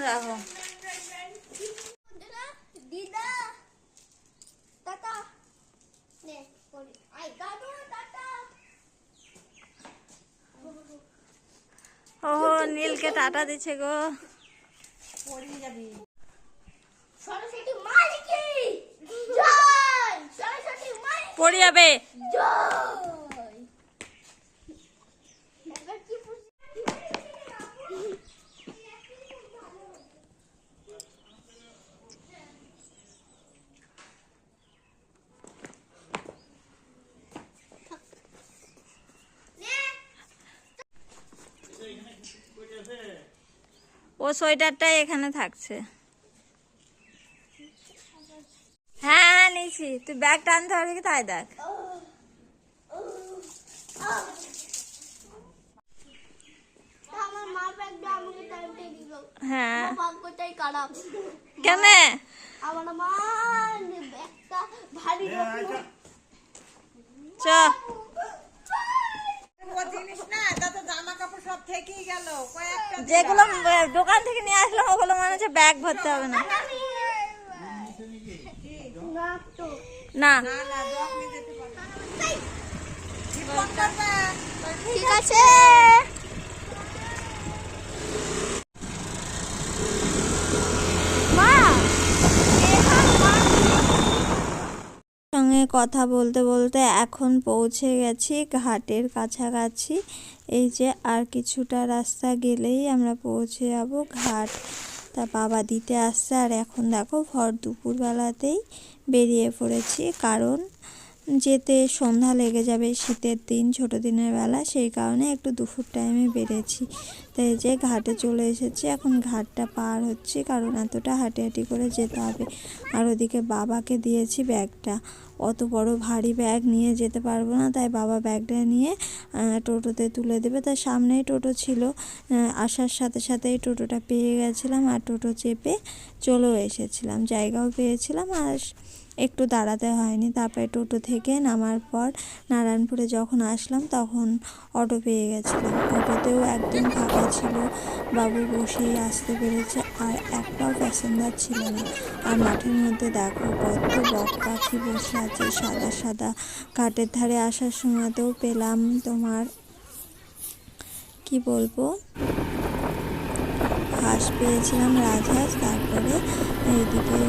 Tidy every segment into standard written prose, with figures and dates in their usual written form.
রাখো দিদা টাটা নে পড়ি আই দাদু টাটা। ওহো নীলকে টাটা দিচ্ছে গো। পড়ে যাবি। সরস্বতী মালিকি জয়, সরস্বতী মালিকি পড়ে যাবে। জয়। এবার কি ও সোয়েটারটাই এখানে থাকছে। হ্যাঁ হ্যাঁ নিয়েছি, তুই ব্যাগ টানতে পারবি কি তাই দেখ। আমার মা ব্যাগটা আমাকে টানতে দিল। হ্যাঁ ভাগ্যটাই খারাপ। কেন? আমার মা ব্যাগটা ভারী চ জিনিস না, তা তো জামা কাপড় সব থেকেই গেল কয়েকটা। যেগুলো দোকান থেকে নিয়ে আসলাম ওগুলো মনে হচ্ছে ব্যাগ ভরতে হবে না। না না না জগ নিয়ে যেতে পারবে। ঠিক আছে। মা সঙ্গে কথা বলতে বলতে এখন পৌঁছে গেছি ঘাটের কাছাকাছি। এই যে আর কিছুটা রাস্তা গেলেই আমরা পৌঁছে যাব ঘাট। তা বাবা দিতে আসছে আর এখন দেখো ভর দুপুরবেলাতেই বেরিয়ে পড়েছি, কারণ যেতে সন্ধ্যা লেগে যাবে, শীতের দিন, ছোট দিনের বেলা, সেই কারণে একটু দুপুর টাইমে বেরিয়েছি। তাই যে ঘাটে চলে এসেছি, এখন ঘাটটা পার হচ্ছে কারণ এতটা হাঁটাহাঁটি করে যেতে হবে। আর ওদিকে বাবাকে দিয়েছি ব্যাগটা, অত বড় ভারী ব্যাগ নিয়ে যেতে পারবো না, তাই বাবা ব্যাগটা নিয়ে টোটোতে তুলে দেবে। তার সামনেই টোটো ছিল, আসার সাথে সাথেই টোটোটা পেয়ে গেছিলাম আর টোটো চেপে চলেও এসেছিলাম, জায়গাও পেয়েছিলাম আর একটু দাঁড়াতে হয়নি। তারপরে টোটো থেকে নামার পর নারায়ণপুরে যখন আসলাম তখন অটো পেয়ে গেছিলাম, অটোতেও একদম ফাঁকা ছিল, বাবু বসেই আসতে পেরেছে আর একটাও প্যাসেঞ্জার ছিল না। আর মাঠের মধ্যে দেখো কত বক পাখি বসে আছে সাদা সাদা। ঘাটের ধারে আসার সময়তেও পেলাম তোমার কি বলবো হাঁস পেয়েছিলাম, রাজহাঁস। তারপরে এইদিকে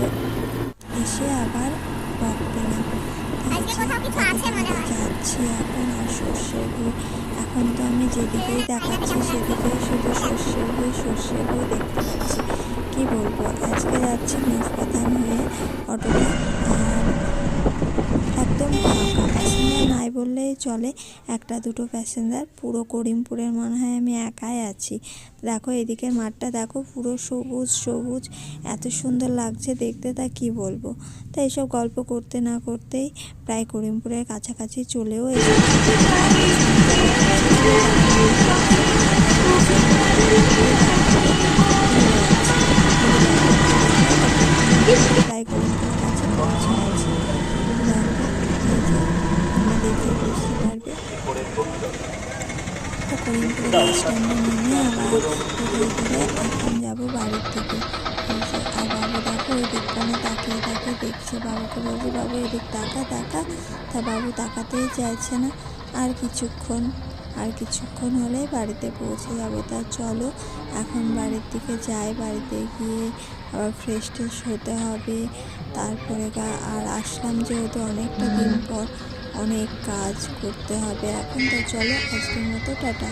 এসে আবার বক পেলাম। যাচ্ছি এখন আর সর্ষের গুঁড়ো, এখন তো আমি যেদিকেই দেখাচ্ছি সেদিকেই শুধু সর্ষের গুঁড়ো দেখতে পাচ্ছি। কি বলবো, আজকে যাচ্ছি মেজবাথান হয়ে অটোটা, আর একদম ফাঁকা, প্যাসেঞ্জার নাই বললেই চলে, একটা দুটো প্যাসেঞ্জার। পুরো করিমপুরের মনে হয় আমি একাই আছি। দেখো এদিকে মাঠটা দেখো পুরো সবুজ সবুজ, এত সুন্দর লাগছে দেখতে, তা কি বলবো। তাই এইসব গল্প করতে না করতেই প্রায় করিমপুরের কাছাকাছি চলেও এসেছি। প্রায় করিমপুরের কাছে পৌঁছে গেছি। দেখে বুঝতে পারবে করিমপুরের বাস স্ট্যান্ডে নেমে আবার এখন যাবো বাড়ির থেকে। আর বাবু দেখো ওই দিকখানে তাকিয়ে তাকিয়ে দেখছে, বাবুকে বলছি বাবু এদিক তাকা তাকা, তা বাবু তাকাতেই চাইছে না। আর কিছুক্ষণ হলেই বাড়িতে পৌঁছে যাবো। তা চলো এখন বাড়ির দিকে যাই, বাড়িতে গিয়ে আবার ফ্রেশ ট্রেশ হতে হবে। তারপরে আর আসলাম যেহেতু অনেকটা দিন পর, অনেক কাজ করতে হবে এখন। তো চলো আজকের মতো টাটা।